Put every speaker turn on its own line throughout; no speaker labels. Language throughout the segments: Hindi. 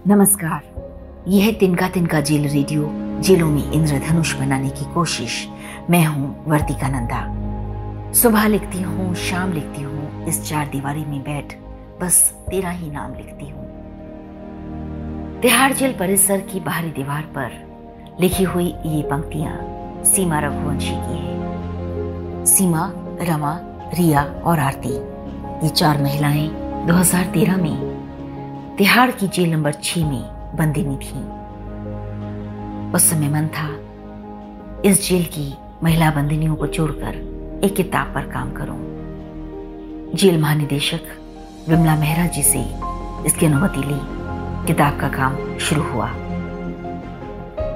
नमस्कार। यह है तिनका तिनका जेल रेडियो, जेलों में इंद्रधनुष बनाने की कोशिश। मैं हूं वर्तिका नंदा। सुबह लिखती हूँ, शाम लिखती हूँ, इस चार दीवारी में बैठ बस तेरा ही नाम लिखती हूँ। तिहाड़ जेल परिसर की बाहरी दीवार पर लिखी हुई ये पंक्तियां सीमा रघुवंशी की है। सीमा, रमा, रिया और आरती, ये चार महिलाएं 2013 में तिहाड़ की जेल नंबर 6 में बंदिनी थीं। उस समय मन था इस जेल की महिला बंदिनियों को जोड़कर एक किताब पर काम करूं। जेल महानिदेशक विमला मेहरा जी से इसकी अनुमति ली। किताब का काम शुरू हुआ।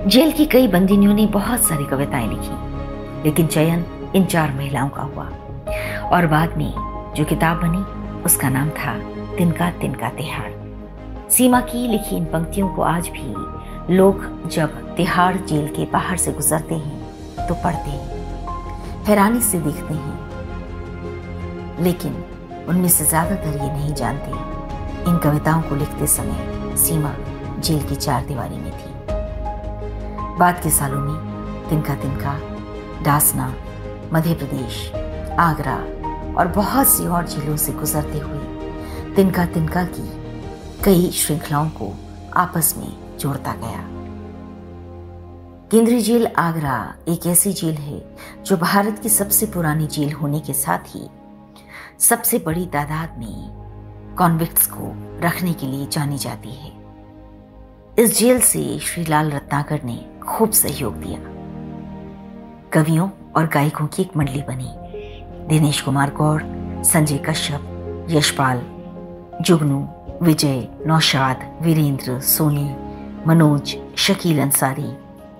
जेल की कई बंदिनियों ने बहुत सारी कविताएं लिखी, लेकिन चयन इन चार महिलाओं का हुआ और बाद में जो किताब बनी उसका नाम था तिनका तिनका तिहाड़। सीमा की लिखी इन पंक्तियों को आज भी लोग जब तिहाड़ जेल के बाहर से गुजरते हैं तो पढ़ते हैं, हैरानी से देखते हैं, लेकिन उनमें से ज्यादातर ये नहीं जानते इन कविताओं को लिखते समय सीमा जेल की चार दीवारी में थी। बाद के सालों में तिनका तिनका, डासना, मध्य प्रदेश, आगरा और बहुत सी और जेलों से गुजरते हुए तिनका तिनका की कई श्रृंखलाओं को आपस में जोड़ता गया। केंद्रीय जेल आगरा एक ऐसी जेल है जो भारत की सबसे पुरानी जेल होने के साथ ही सबसे बड़ी तादाद में कॉन्विक्ट्स को रखने के लिए जानी जाती है। इस जेल से श्री लाल रत्नाकर ने खूब सहयोग दिया। कवियों और गायकों की एक मंडली बनी। दिनेश कुमार गौड़, संजय कश्यप, यशपाल, जुगनू, विजय, नौशाद, वीरेंद्र, सोनी, मनोज, शकील अंसारी,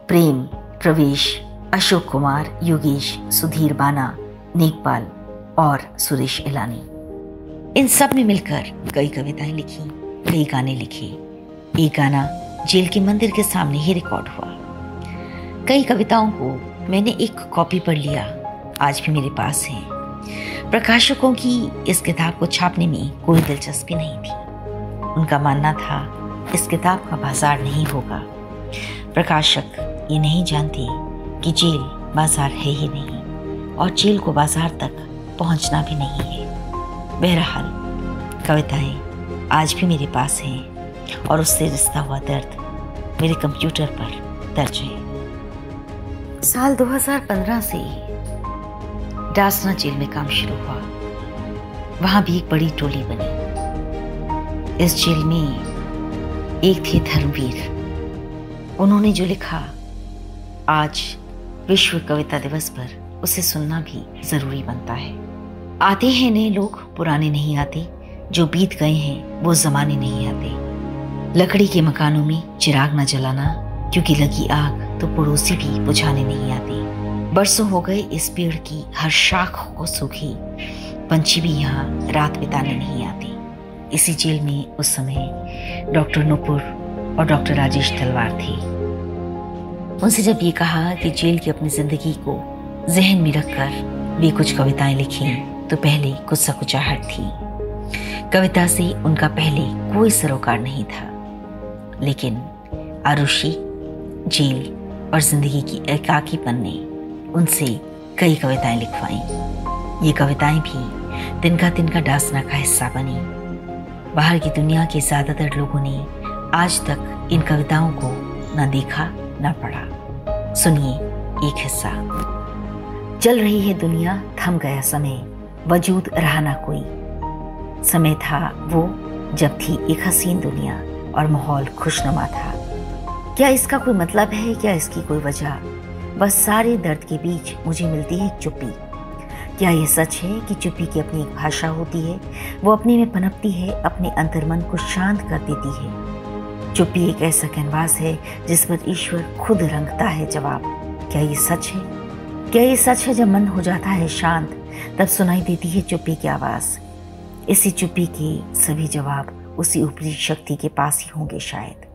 प्रेम, प्रवेश, अशोक कुमार, योगेश, सुधीर बाना, नेकपाल और सुरेश इलानी, इन सब ने मिलकर कई कविताएं लिखी, कई गाने लिखे। एक गाना जेल के मंदिर के सामने ही रिकॉर्ड हुआ। कई कविताओं को मैंने एक कॉपी पर लिया, आज भी मेरे पास है। प्रकाशकों की इस किताब को छापने में कोई दिलचस्पी नहीं थी। उनका मानना था इस किताब का बाजार नहीं होगा। प्रकाशक ये नहीं जानते कि जेल बाजार है ही नहीं और जेल को बाजार तक पहुंचना भी नहीं है। बहरहाल कविताएं आज भी मेरे पास हैं और उससे रिश्ता हुआ दर्द मेरे कंप्यूटर पर दर्ज है। साल 2015 से डासना जेल में काम शुरू हुआ। वहां भी एक बड़ी टोली बनी। इस जेल में एक थे धर्मवीर। उन्होंने जो लिखा, आज विश्व कविता दिवस पर उसे सुनना भी जरूरी बनता है। आते हैं नए लोग, पुराने नहीं आते। जो बीत गए हैं वो जमाने नहीं आते। लकड़ी के मकानों में चिराग न जलाना, क्योंकि लगी आग तो पड़ोसी भी बुझाने नहीं आते। बरसों हो गए इस पेड़ की हर शाख को सूखी, पंछी भी यहाँ रात बिताने नहीं आते। इसी जेल में उस समय डॉक्टर नुपुर और डॉक्टर राजेश तलवार थे। उनसे जब ये कहा कि जेल की अपनी जिंदगी को जहन में रखकर वे कुछ कविताएं लिखें, तो पहले कुछ सकुचाहट थी। कविता से उनका पहले कोई सरोकार नहीं था, लेकिन आरुषि, जेल और जिंदगी की एकाकीपन ने उनसे कई कविताएं लिखवाईं। ये कविताएं भी तिनका तिनका डासना का हिस्सा बनी। बाहर की दुनिया के ज्यादातर लोगों ने आज तक इन कविताओं को न देखा न पढ़ा। सुनिए एक हिस्सा। चल रही है दुनिया, थम गया समय, वजूद रहा ना कोई। समय था वो जब थी एक हसीन दुनिया और माहौल खुशनुमा था। क्या इसका कोई मतलब है, क्या इसकी कोई वजह? बस सारे दर्द के बीच मुझे मिलती है चुप्पी। क्या यह सच है कि चुप्पी की अपनी एक भाषा होती है? वो अपने में पनपती है, अपने अंतर्मन को शांत कर देती है। चुप्पी एक ऐसा कैनवास है जिस पर ईश्वर खुद रंगता है जवाब। क्या ये सच है? क्या ये सच है जब मन हो जाता है शांत, तब सुनाई देती है चुप्पी की आवाज। इसी चुप्पी के सभी जवाब उसी ऊपरी शक्ति के पास ही होंगे शायद।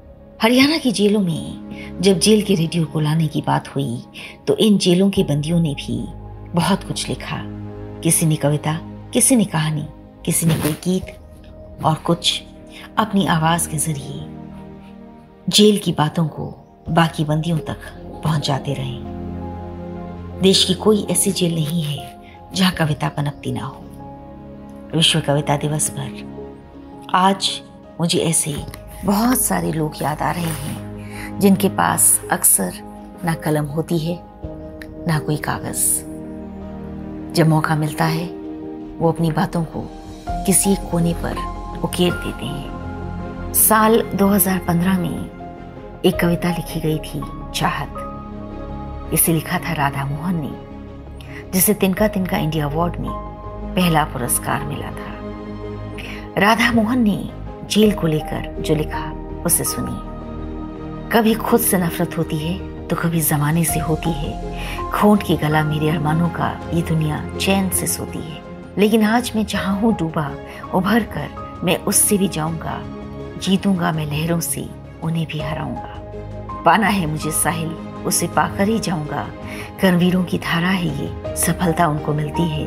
हरियाणा की जेलों में जब जेल के रेडियो को लाने की बात हुई, तो इन जेलों के बंदियों ने भी बहुत कुछ लिखा। किसी ने कविता, किसी ने कहानी, किसी ने कोई गीत और कुछ अपनी आवाज के जरिए जेल की बातों को बाकी बंदियों तक पहुंचाते रहें। देश की कोई ऐसी जेल नहीं है जहां कविता पनपती ना हो। विश्व कविता दिवस पर आज मुझे ऐसे बहुत सारे लोग याद आ रहे हैं जिनके पास अक्सर ना कलम होती है ना कोई कागज। जब मौका मिलता है वो अपनी बातों को किसी एक कोने पर उकेर देते हैं। साल 2015 में एक कविता लिखी गई थी, चाहत। इसे लिखा था राधा मोहन ने, जिसे तिनका तिनका इंडिया अवार्ड में पहला पुरस्कार मिला था। राधा मोहन ने जेल को लेकर जो लिखा उसे सुनिए। कभी खुद से नफरत होती है तो कभी जमाने से होती है। खोंट के गला मेरे अरमानों का ये दुनिया चैन से सोती है। लेकिन आज मैं जहां हूं डूबा, उभर कर मैं उससे भी जाऊंगा। जीतूंगा मैं लहरों से, उन्हें भी हराऊंगा। पाना है मुझे साहिल, उसे पाकर ही जाऊंगा। कर्मवीरों की धारा है ये, सफलता उनको मिलती है।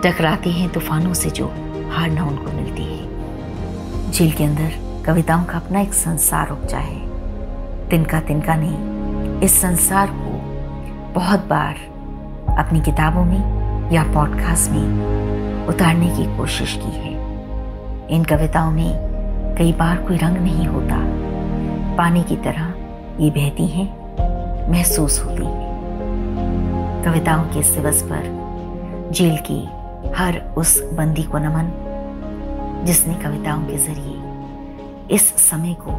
टकराते हैं तूफानों से जो हार ना उनको मिलती है। जेल के अंदर कविताओं का अपना एक संसार उपजा है। तिनका तिनका ने इस संसार को बहुत बार अपनी किताबों में या पॉडकास्ट में उतारने की कोशिश की है। इन कविताओं में कई बार कोई रंग नहीं होता, पानी की तरह ये बहती हैं, महसूस होती हैं। कविताओं के इस दिवस पर जेल की हर उस बंदी को नमन जिसने कविताओं के जरिए इस समय को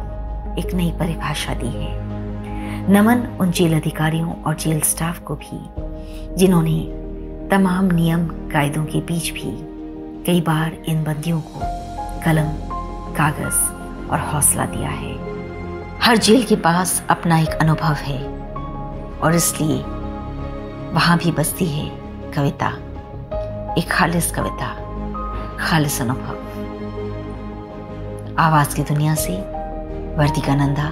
एक नई परिभाषा दी है। नमन उन जेल अधिकारियों और जेल स्टाफ को भी जिन्होंने तमाम नियम कायदों के बीच भी कई बार इन बंदियों को कलम, कागज और हौसला दिया है। हर जेल के पास अपना एक अनुभव है और इसलिए वहां भी बसती है कविता, एक खालिस कविता, खालिस अनुभव। आवाज की दुनिया से वर्तिका नंदा,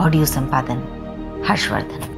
ऑडियो संपादन हर्षवर्धन।